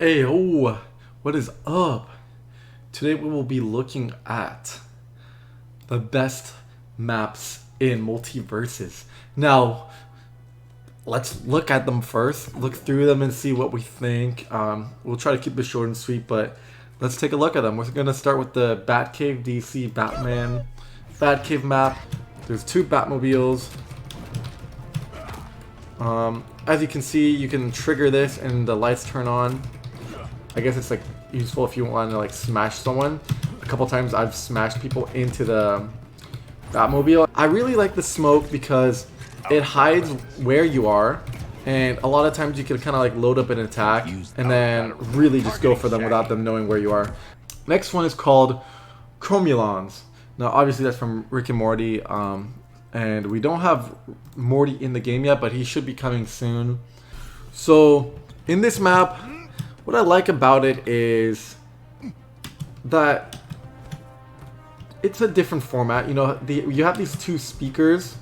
Hey, oh, what is up? Today we will be looking at the best maps in MultiVersus. Now, let's look at them first, look through them and see what we think. We'll try to keep it short and sweet, but let's take a look at them. We're going to start with the Batcave DC Batman Batcave map. There's two Batmobiles. As you can see, you can trigger this and the lights turn on. I guess it's like useful if you want to like smash someone. A couple times I've smashed people into the Batmobile. I really like the smoke because it hides where you are, and a lot of times you can kind of like load up an attack and then really just go for them without them knowing where you are. Next one is called Chromiums. Now obviously that's from Rick and Morty, and we don't have Morty in the game yet, but he should be coming soon. So in this map, what I like about it is that it's a different format. You know, you have these two speakers,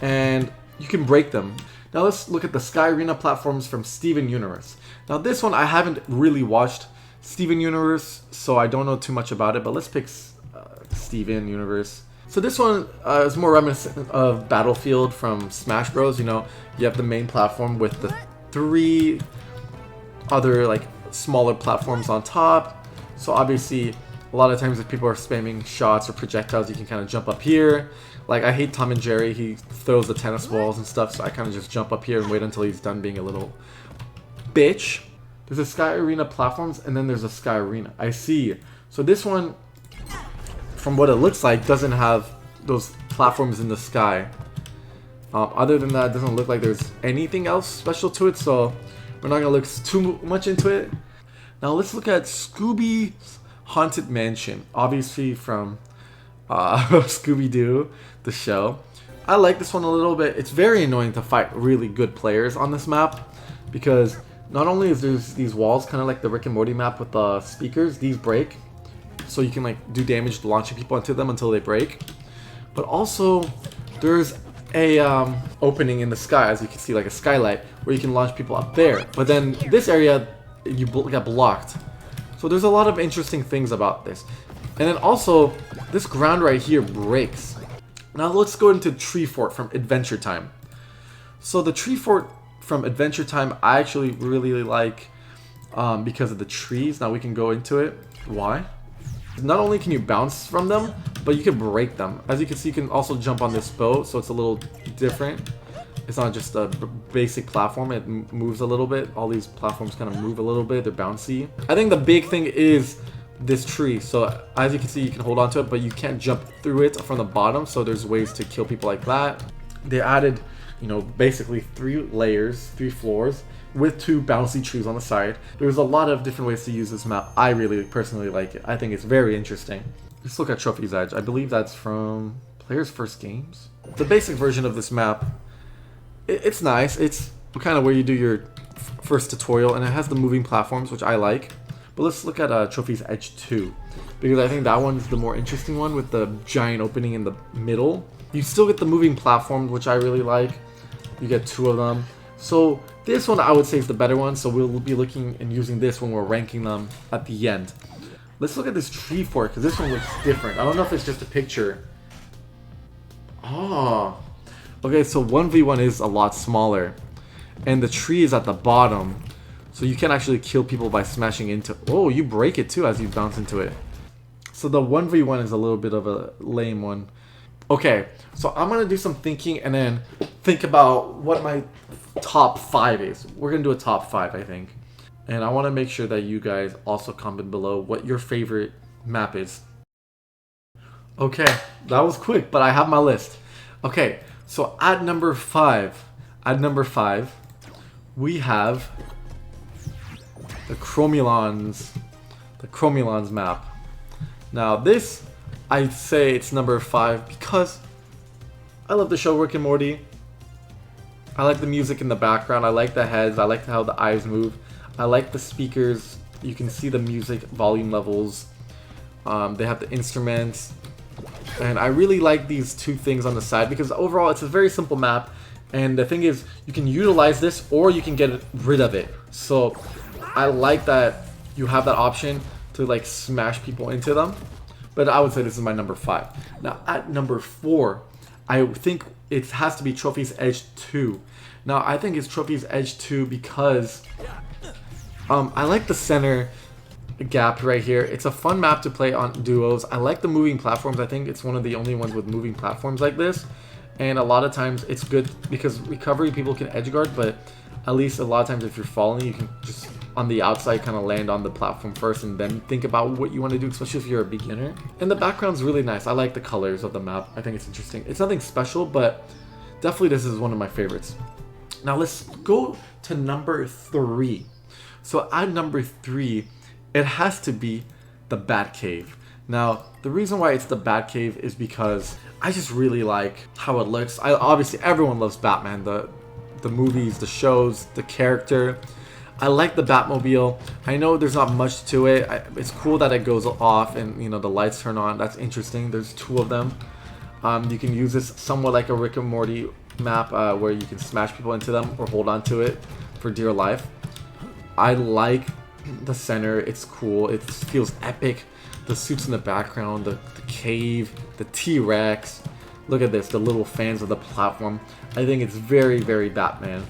and you can break them. Now let's look at the Sky Arena platforms from Steven Universe. Now this one I haven't really watched Steven Universe, so I don't know too much about it, but let's pick Steven Universe. So this one is more reminiscent of Battlefield from Smash Bros. You know, you have the main platform with the three other like smaller platforms on top. So obviously a lot of times if people are spamming shots or projectiles, you can kind of jump up here. Like I hate Tom and Jerry, he throws the tennis balls and stuff, so I kind of just jump up here and wait until he's done being a little bitch. There's a Sky Arena platforms, and then there's a Sky Arena. I see. So this one, from what it looks like, doesn't have those platforms in the sky. Other than that, it doesn't look like there's anything else special to it, so we're not going to look too much into it. Now let's look at Scooby's Haunted Mansion, obviously from Scooby-Doo, the show. I like this one a little bit. It's very annoying to fight really good players on this map, because not only is there's these walls, kind of like the Rick and Morty map with the speakers, these break, so you can like do damage launching people into them until they break. But also, there's a opening in the sky, as you can see, like a skylight, where you can launch people up there. But then this area, you get blocked. So there's a lot of interesting things about this. And then also, this ground right here breaks. Now let's go into Tree Fort from Adventure Time. So the Tree Fort from Adventure Time, I actually really like because of the trees. Now we can go into it. Why? Not only can you bounce from them, but you can break them. As you can see, you can also jump on this boat, so it's a little different. It's not just a basic platform, it moves a little bit. All these platforms kind of move a little bit, they're bouncy. I think the big thing is this tree. So as you can see, you can hold on to it, but you can't jump through it from the bottom, so there's ways to kill people like that. They added, you know, basically 3 layers, 3 floors, with 2 bouncy trees on the side. There's a lot of different ways to use this map. I really personally like it. I think it's very interesting. Let's look at Trophy's Edge. I believe that's from Player's First Games. The basic version of this map, it's nice. It's kind of where you do your first tutorial, and it has the moving platforms, which I like. But let's look at Trophy's Edge 2, because I think that one's the more interesting one with the giant opening in the middle. You still get the moving platform, which I really like. You get 2 of them. So this one I would say is the better one, so we'll be looking and using this when we're ranking them at the end. Let's look at this Tree Fort, because this one looks different. I don't know if it's just a picture. Oh. Okay, so 1v1 is a lot smaller, and the tree is at the bottom, so you can actually kill people by smashing into. Oh, you break it too as you bounce into it. So the 1v1 is a little bit of a lame one. Okay, so I'm gonna do some thinking and then think about what my top 5 is. We're gonna do a top 5, I think, and I want to make sure that you guys also comment below what your favorite map is. Okay, that was quick, but I have my list. Okay, so at number 5, we have the Chromiums map. Now this, I'd say it's number 5 because I love the show Rick and Morty. I like the music in the background. I like the heads. I like how the eyes move. I like the speakers. You can see the music volume levels. They have the instruments. And I really like these 2 things on the side because overall it's a very simple map. And the thing is, you can utilize this or you can get rid of it. So I like that you have that option to like smash people into them. But I would say this is my number 5. Now at number 4, I think it has to be Trophy's Edge 2. Now I think it's Trophy's Edge 2 because I like the center gap right here. It's a fun map to play on duos. I like the moving platforms. I think it's one of the only ones with moving platforms like this. And a lot of times it's good because recovery people can edge guard, but at least a lot of times if you're falling, you can just on the outside kind of land on the platform first and then think about what you want to do, especially if you're a beginner. And the background's really nice. I like the colors of the map. I think it's interesting. It's nothing special, but definitely this is one of my favorites. Now let's go to number 3. So at number 3, it has to be the Batcave. Now, the reason why it's the Batcave is because I just really like how it looks. Obviously, everyone loves Batman, the movies, the shows, the character. I like the Batmobile. I know there's not much to it. It's cool that it goes off and, you know, the lights turn on. That's interesting. There's 2 of them. You can use this somewhat like a Rick and Morty map where you can smash people into them or hold on to it for dear life. I like the center. It's cool. It feels epic. The suits in the background, the cave, the T-Rex. Look at this, the little fans of the platform. I think it's very, very Batman.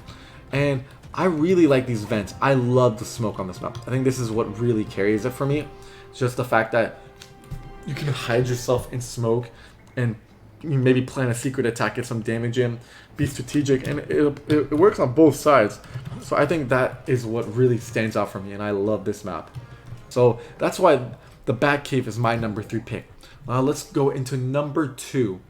And I really like these vents. I love the smoke on this map. I think this is what really carries it for me. It's just the fact that you can hide yourself in smoke and you maybe plan a secret attack, get some damage in, be strategic, and it works on both sides. So I think that is what really stands out for me, and I love this map. So that's why the Batcave is my number 3 pick. Let's go into number 2.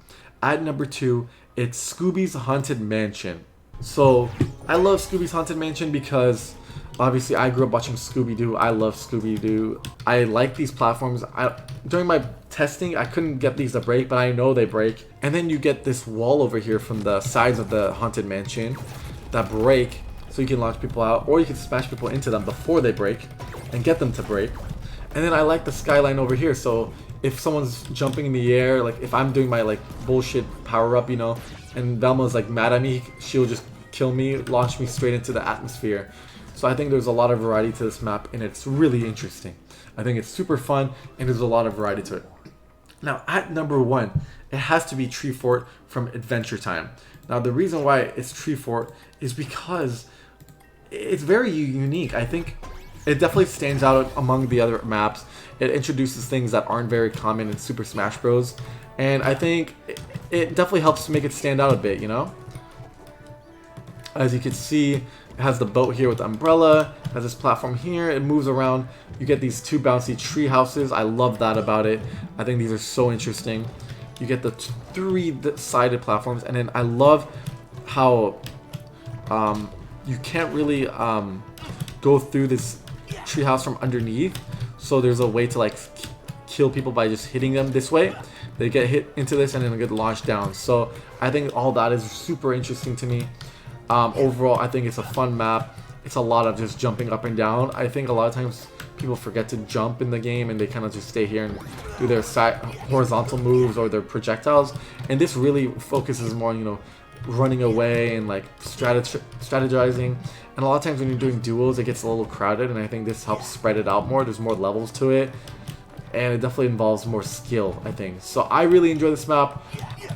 At number 2, it's Scooby's Haunted Mansion. So I love Scooby's Haunted Mansion because obviously I grew up watching Scooby-Doo. I love Scooby-Doo. I like these platforms. During my testing, I couldn't get these to break, but I know they break. And then you get this wall over here from the sides of the Haunted Mansion that break, so you can launch people out, or you can smash people into them before they break and get them to break. And then I like the skyline over here, so if someone's jumping in the air, like if I'm doing my like bullshit power-up, you know, and Velma's like mad at me, she'll just kill me, launch me straight into the atmosphere. So I think there's a lot of variety to this map, and it's really interesting. I think it's super fun, and there's a lot of variety to it. Now, at number 1, it has to be Tree Fort from Adventure Time. Now, the reason why it's Tree Fort is because it's very unique. I think it definitely stands out among the other maps. It introduces things that aren't very common in Super Smash Bros. And I think it definitely helps make it stand out a bit, you know? As you can see, it has the boat here with the umbrella, it has this platform here, it moves around. You get these 2 bouncy tree houses. I love that about it. I think these are so interesting. You get the 3-sided platforms, and then I love how you can't really go through this treehouse from underneath. So there's a way to like kill people by just hitting them this way. They get hit into this and then they get launched down. So I think all that is super interesting to me. Overall, I think it's a fun map. It's a lot of just jumping up and down. I think a lot of times people forget to jump in the game and they kind of just stay here and do their side horizontal moves or their projectiles. And this really focuses more on, you know, running away and like strategizing. And a lot of times when you're doing duos, it gets a little crowded, and I think this helps spread it out more. There's more levels to it, and it definitely involves more skill, I think. So I really enjoy this map.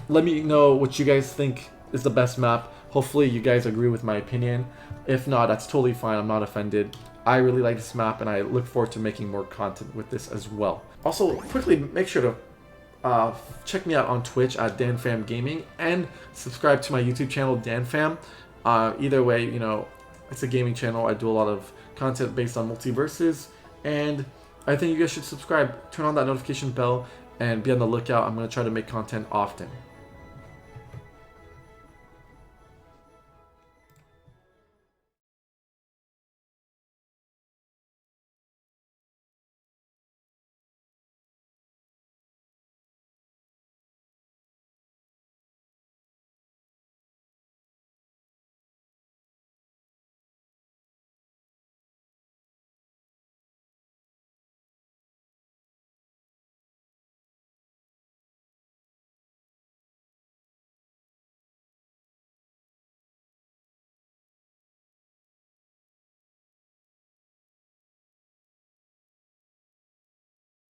Let me know what you guys think is the best map. Hopefully you guys agree with my opinion. If not, that's totally fine. I'm not offended. I really like this map, and I look forward to making more content with this as well. Also, quickly make sure to check me out on Twitch at DanFamGaming, and subscribe to my YouTube channel, DanFam. Either way, you know, it's a gaming channel. I do a lot of content based on MultiVersus, and I think you guys should subscribe, turn on that notification bell, and be on the lookout. I'm going to try to make content often.